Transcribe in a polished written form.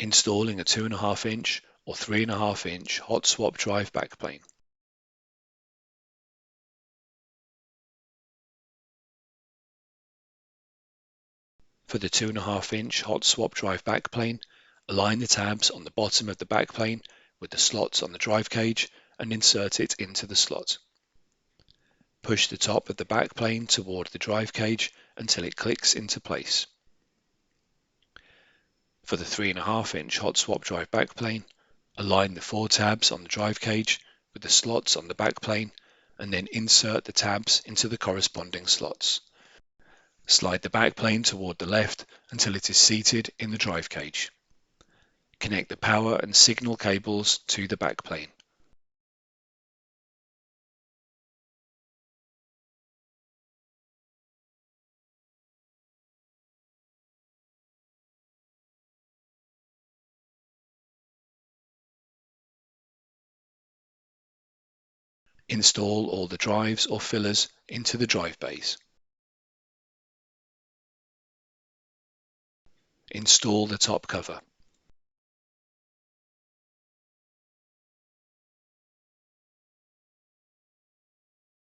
installing a 2.5 inch or 3.5 inch hot swap drive backplane. For the 2.5 inch hot swap drive backplane, align the tabs on the bottom of the backplane with the slots on the drive cage and insert it into the slot. Push the top of the backplane toward the drive cage until it clicks into place. For the 3.5 inch hot swap drive backplane, align the 4 tabs on the drive cage with the slots on the backplane and then insert the tabs into the corresponding slots. Slide the backplane toward the left until it is seated in the drive cage. Connect the power and signal cables to the backplane. Install all the drives or fillers into the drive bays. Install the top cover.